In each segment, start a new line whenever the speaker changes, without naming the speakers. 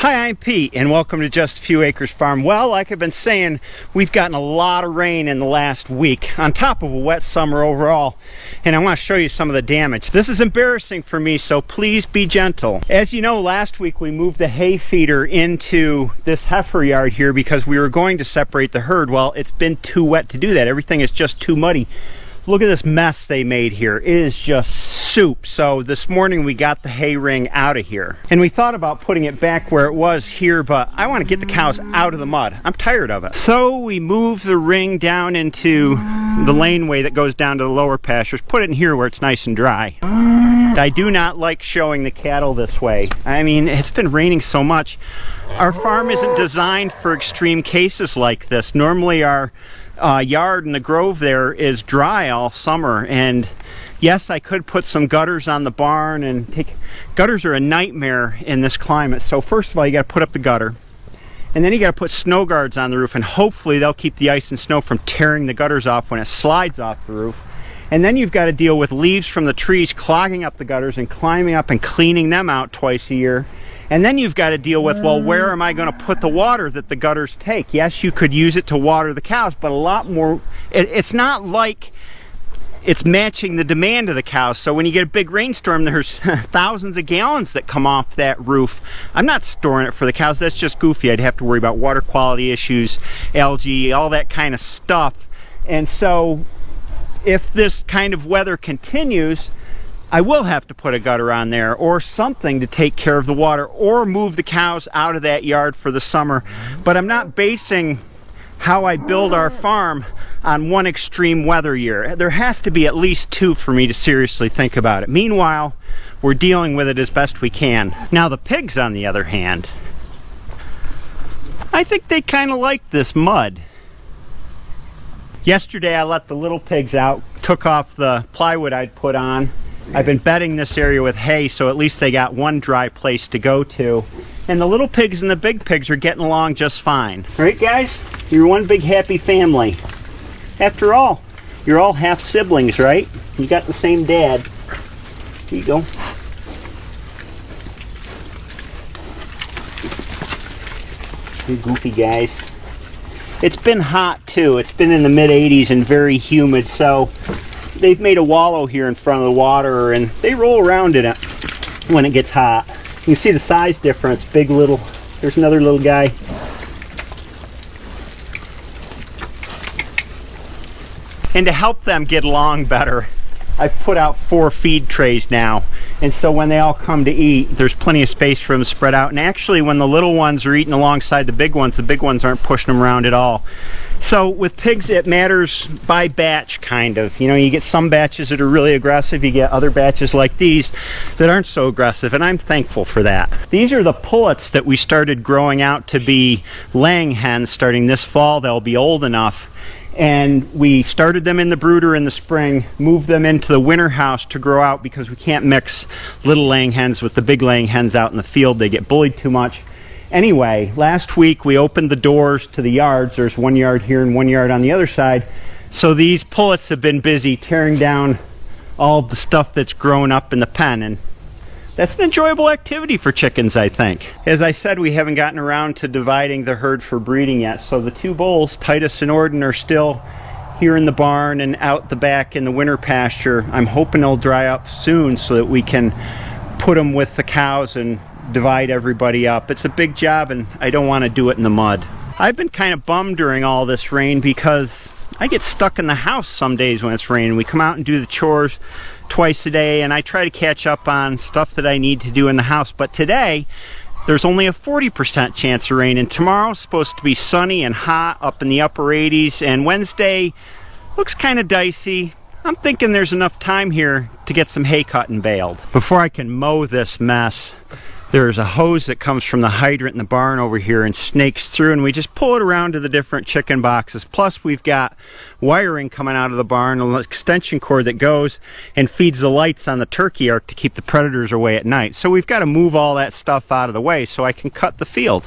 Hi, I'm Pete, and welcome to Just a Few Acres Farm. Well, like I've been saying, we've gotten a lot of rain in the last week, on top of a wet summer overall, and I want to show you some of the damage. This is embarrassing for me, so please be gentle. As you know, last week we moved the hay feeder into this heifer yard here because we were going to separate the herd. Well, it's been too wet to do that. Everything is just too muddy. Look at this mess they made here. It is just soup. So this morning we got the hay ring out of here. And we thought about putting it back where it was here, but I want to get the cows out of the mud. I'm tired of it. So we moved the ring down into the laneway that goes down to the lower pastures. Put it in here where it's nice and dry. I do not like showing the cattle this way. I mean, it's been raining so much. Our farm isn't designed for extreme cases like this. Normally our yard in the grove there is dry all summer, and yes, I could put some gutters on the barn and gutters are a nightmare in this climate. So first of all, you got to put up the gutter, and then you got to put snow guards on the roof, and hopefully they'll keep the ice and snow from tearing the gutters off when it slides off the roof. And then you've got to deal with leaves from the trees clogging up the gutters and climbing up and cleaning them out twice a year. And then you've got to deal with, well, where am I going to put the water that the gutters take? Yes, you could use it to water the cows, but a lot more, it's not like it's matching the demand of the cows. So when you get a big rainstorm, there's thousands of gallons that come off that roof. I'm not storing it for the cows. That's just goofy. I'd have to worry about water quality issues, algae, all that kind of stuff. And so if this kind of weather continues, I will have to put a gutter on there or something to take care of the water, or move the cows out of that yard for the summer. But I'm not basing how I build our farm on one extreme weather year. There has to be at least two for me to seriously think about it. Meanwhile, we're dealing with it as best we can. Now the pigs, on the other hand, I think they kind of like this mud. Yesterday I let the little pigs out, took off the plywood I'd put on. I've been bedding this area with hay, so at least they got one dry place to go to. And the little pigs and the big pigs are getting along just fine. All right, guys? You're one big happy family. After all, you're all half siblings, right? You got the same dad. Here you go. You goofy guys. It's been hot, too. It's been in the mid-80s and very humid, so they've made a wallow here in front of the water, and they roll around in it when it gets hot. You can see the size difference, big, little. There's another little guy. And to help them get along better, I've put out 4 feed trays now. And so when they all come to eat, there's plenty of space for them to spread out. And actually, when the little ones are eating alongside the big ones aren't pushing them around at all. So with pigs, it matters by batch, kind of. You know, you get some batches that are really aggressive. You get other batches like these that aren't so aggressive, and I'm thankful for that. These are the pullets that we started growing out to be laying hens starting this fall. They'll be old enough. And we started them in the brooder in the spring, moved them into the winter house to grow out because we can't mix little laying hens with the big laying hens out in the field. They get bullied too much. Anyway, last week we opened the doors to the yards. There's one yard here and one yard on the other side. So these pullets have been busy tearing down all the stuff that's grown up in the pen, and that's an enjoyable activity for chickens, I think. As I said, we haven't gotten around to dividing the herd for breeding yet, so the 2 bulls, Titus and Orden, are still here in the barn and out the back in the winter pasture. I'm hoping they'll dry up soon so that we can put them with the cows and divide everybody up. It's a big job, and I don't want to do it in the mud. I've been kind of bummed during all this rain because I get stuck in the house some days when it's raining. We come out and do the chores twice a day, and I try to catch up on stuff that I need to do in the house. But today, there's only a 40% chance of rain, and tomorrow's supposed to be sunny and hot, up in the upper 80s, and Wednesday looks kind of dicey. I'm thinking there's enough time here to get some hay cut and baled. Before I can mow this mess, there's a hose that comes from the hydrant in the barn over here and snakes through, and we just pull it around to the different chicken boxes. Plus we've got wiring coming out of the barn, an extension cord that goes and feeds the lights on the turkey ark to keep the predators away at night. So we've got to move all that stuff out of the way so I can cut the field.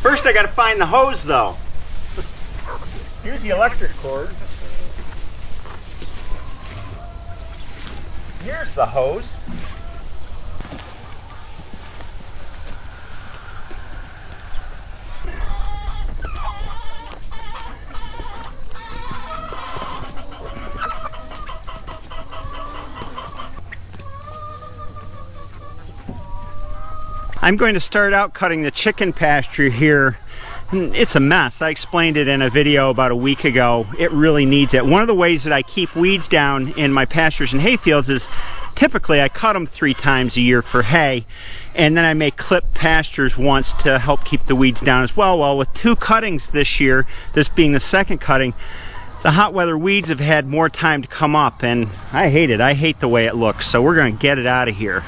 First I got to find the hose though. Here's the electric cord. Here's the hose. I'm going to start out cutting the chicken pasture here. It's a mess. I explained it in a video about a week ago. It really needs it. One of the ways that I keep weeds down in my pastures and hay fields is typically I cut them 3 times a year for hay, and then I may clip pastures once to help keep the weeds down as well. Well, with 2 cuttings this year, this being the second cutting, the hot weather weeds have had more time to come up, and I hate it. I hate the way it looks, so we're going to get it out of here.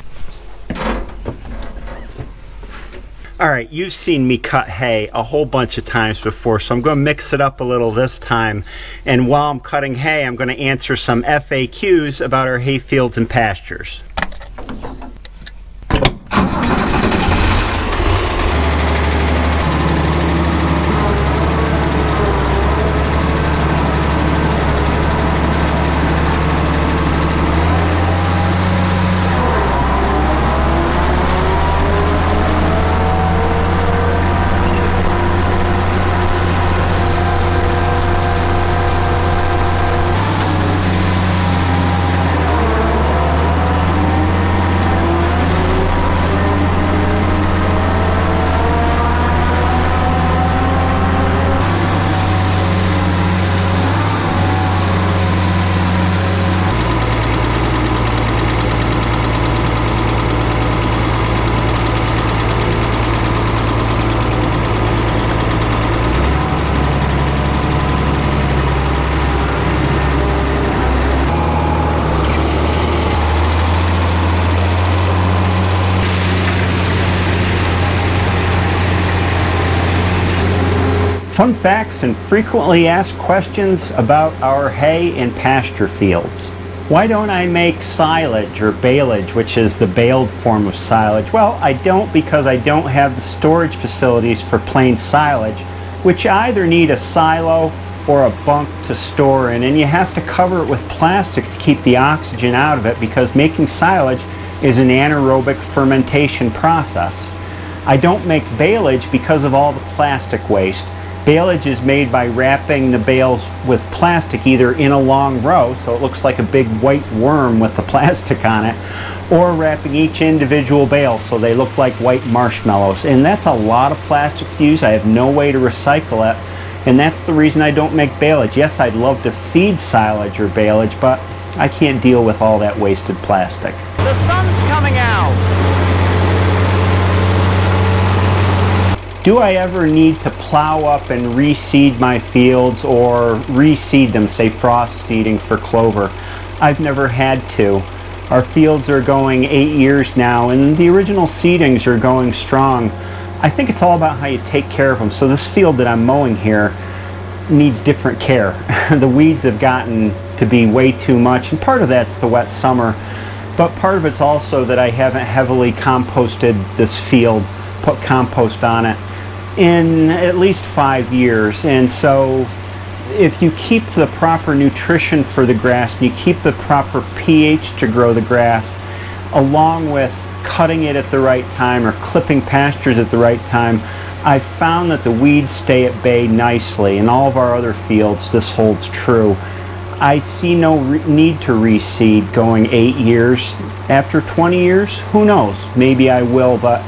Alright, you've seen me cut hay a whole bunch of times before, so I'm going to mix it up a little this time. And while I'm cutting hay, I'm going to answer some FAQs about our hay fields and pastures. Fun facts and frequently asked questions about our hay and pasture fields. Why don't I make silage or baleage, which is the baled form of silage? Well, I don't, because I don't have the storage facilities for plain silage, which either need a silo or a bunk to store in, and you have to cover it with plastic to keep the oxygen out of it, because making silage is an anaerobic fermentation process. I don't make baleage because of all the plastic waste. Baleage is made by wrapping the bales with plastic either in a long row, so it looks like a big white worm with the plastic on it, or wrapping each individual bale so they look like white marshmallows. And that's a lot of plastic to use. I have no way to recycle it, and that's the reason I don't make baleage. Yes, I'd love to feed silage or baleage, but I can't deal with all that wasted plastic. The sun's coming out! Do I ever need to plow up and reseed my fields or reseed them, say frost seeding for clover? I've never had to. Our fields are going 8 years now, and the original seedings are going strong. I think it's all about how you take care of them. So this field that I'm mowing here needs different care. The weeds have gotten to be way too much, and part of that's the wet summer, but part of it's also that I haven't heavily composted this field, put compost on it, in at least 5 years. And so if you keep the proper nutrition for the grass and you keep the proper pH to grow the grass, along with cutting it at the right time or clipping pastures at the right time, I've found that the weeds stay at bay nicely. In all of our other fields this holds true. I see no need to reseed going 8 years. After 20 years, who knows, maybe I will, but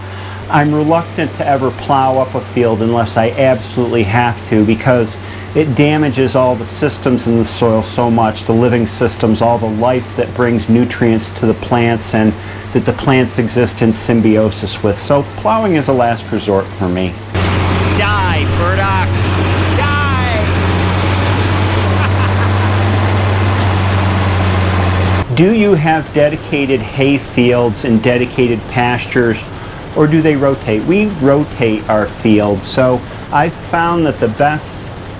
I'm reluctant to ever plow up a field unless I absolutely have to, because it damages all the systems in the soil so much, the living systems, all the life that brings nutrients to the plants and that the plants exist in symbiosis with. So plowing is a last resort for me. Die, burdock! Die! Do you have dedicated hay fields and dedicated pastures, or do they rotate? We rotate our fields, so I've found that the best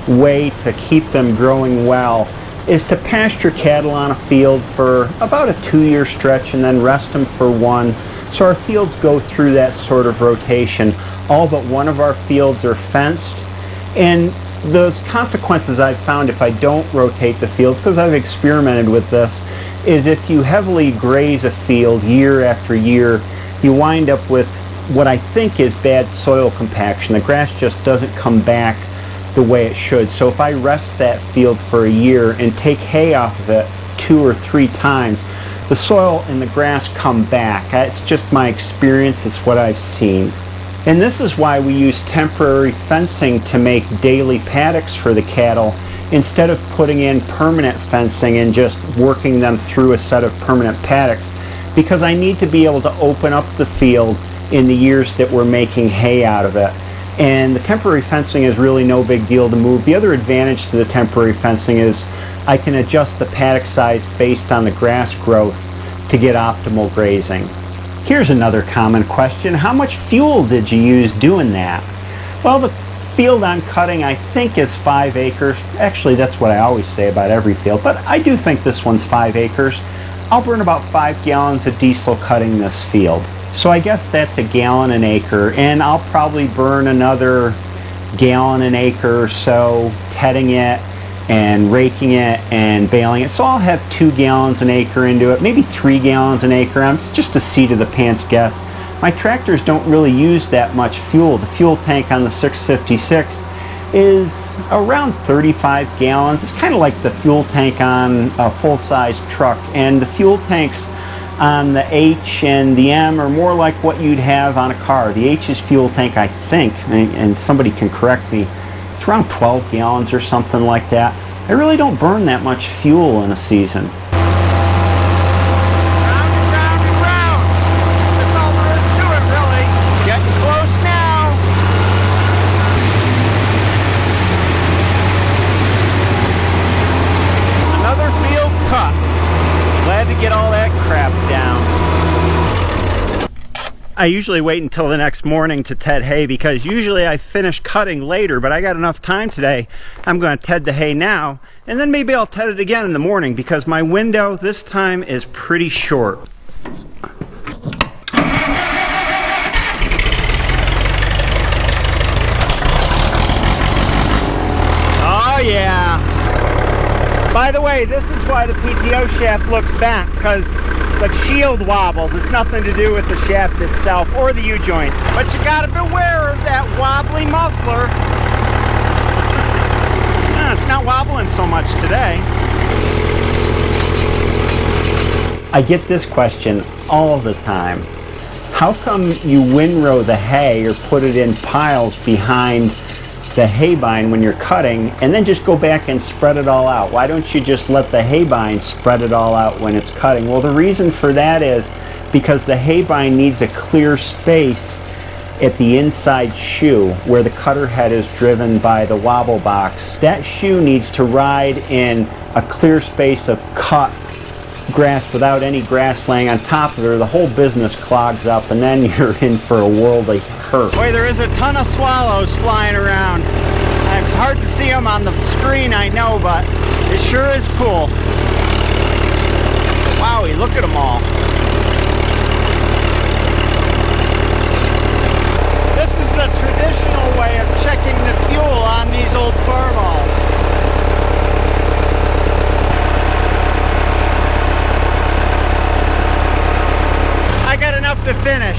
way to keep them growing well is to pasture cattle on a field for about a 2-year stretch and then rest them for 1. So our fields go through that sort of rotation. All but one of our fields are fenced, and the consequences I've found if I don't rotate the fields, because I've experimented with this, is if you heavily graze a field year after year, you wind up with what I think is bad soil compaction. The grass just doesn't come back the way it should. So if I rest that field for a year and take hay off of it 2 or 3 times, the soil and the grass come back. It's just my experience, it's what I've seen. And this is why we use temporary fencing to make daily paddocks for the cattle instead of putting in permanent fencing and just working them through a set of permanent paddocks, because I need to be able to open up the field in the years that we're making hay out of it. And the temporary fencing is really no big deal to move. The other advantage to the temporary fencing is I can adjust the paddock size based on the grass growth to get optimal grazing. Here's another common question. How much fuel did you use doing that? Well, the field I'm cutting, I think, is 5 acres. Actually, that's what I always say about every field, but I do think this one's 5 acres. I'll burn about 5 gallons of diesel cutting this field. So I guess that's a gallon an acre, and I'll probably burn another gallon an acre or so, tedding it and raking it and baling it. So I'll have 2 gallons an acre into it, maybe 3 gallons an acre. It's just a seat of the pants guess. My tractors don't really use that much fuel. The fuel tank on the 656 is around 35 gallons. It's kind of like the fuel tank on a full-size truck, and the fuel tanks on the H and the M are more like what you'd have on a car. The H's fuel tank, I think, and somebody can correct me, it's around 12 gallons or something like that. I really don't burn that much fuel in a season.
Round and round and round. That's all there is to it, really. Getting close now. Another field cut. Glad to get all that crap down.
I usually wait until the next morning to ted hay because usually I finish cutting later, but I got enough time today. I'm going to ted the hay now, and then maybe I'll ted it again in the morning because my window this time is pretty short.
Oh yeah.
By the way, this is why the PTO shaft looks back, because the shield wobbles. It's nothing to do with the shaft itself or the U-joints.
But you gotta beware of that wobbly muffler.
No, it's not wobbling so much today. I get this question all the time. How come you windrow the hay or put it in piles behind the haybine when you're cutting and then just go back and spread it all out? Why don't you just let the haybine spread it all out when it's cutting? Well, the reason for that is because the haybine needs a clear space at the inside shoe where the cutter head is driven by the wobble box. That shoe needs to ride in a clear space of cut grass without any grass laying on top of it, or the whole business clogs up and then you're in for a worldly hurt.
Boy, there is a ton of swallows flying around. It's hard to see them on the screen, I know, but it sure is cool. Wowie, look at them all. This is the traditional way of checking the fuel on these old Farmalls. I got enough to finish.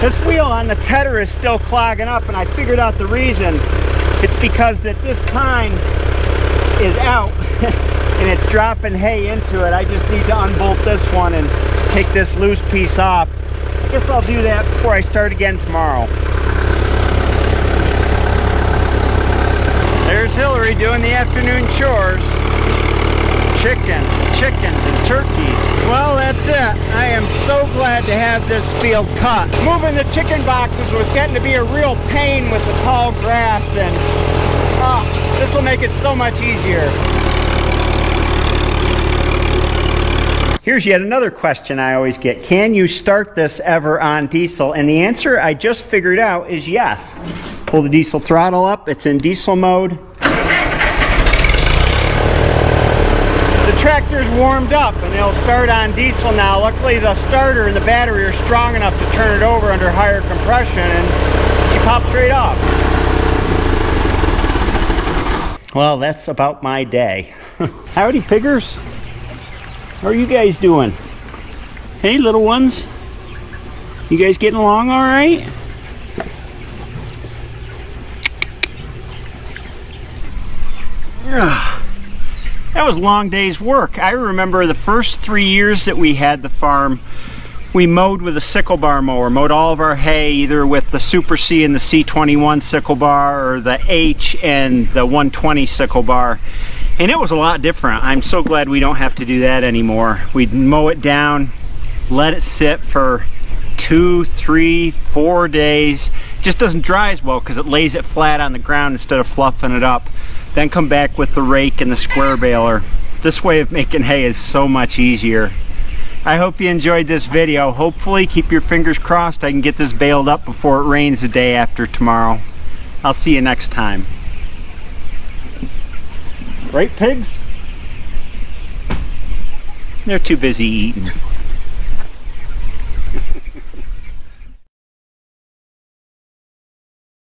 This wheel on the tedder is still clogging up, and I figured out the reason. It's because at this tine is out and it's dropping hay into it. I just need to unbolt this one and take this loose piece off. I guess I'll do that before I start again tomorrow. There's Hillary doing the afternoon chores. Chickens and turkeys. Well, that's it. I am so glad to have this field cut. Moving the chicken boxes was getting to be a real pain with the tall grass, and this will make it so much easier.
Here's yet another question I always get. Can you start this ever on diesel? And the answer I just figured out is yes. Pull the diesel throttle up. It's in diesel mode.
The tractor's warmed up and it'll start on diesel now. Luckily the starter and the battery are strong enough to turn it over under higher compression, and she pops right off.
Well, that's about my day. Howdy, piggers. How are you guys doing? Hey, little ones. You guys getting along all right? That was a long day's work. I remember the first 3 years that we had the farm, we mowed with a sickle bar mower, mowed all of our hay either with the Super C and the C21 sickle bar or the H and the 120 sickle bar. And it was a lot different. I'm so glad we don't have to do that anymore. We'd mow it down, let it sit for 2, 3, 4 days. It just doesn't dry as well because it lays it flat on the ground instead of fluffing it up. Then come back with the rake and the square baler. This way of making hay is so much easier. I hope you enjoyed this video. Hopefully, keep your fingers crossed I can get this baled up before it rains the day after tomorrow. I'll see you next time. Right, pigs? They're too busy eating.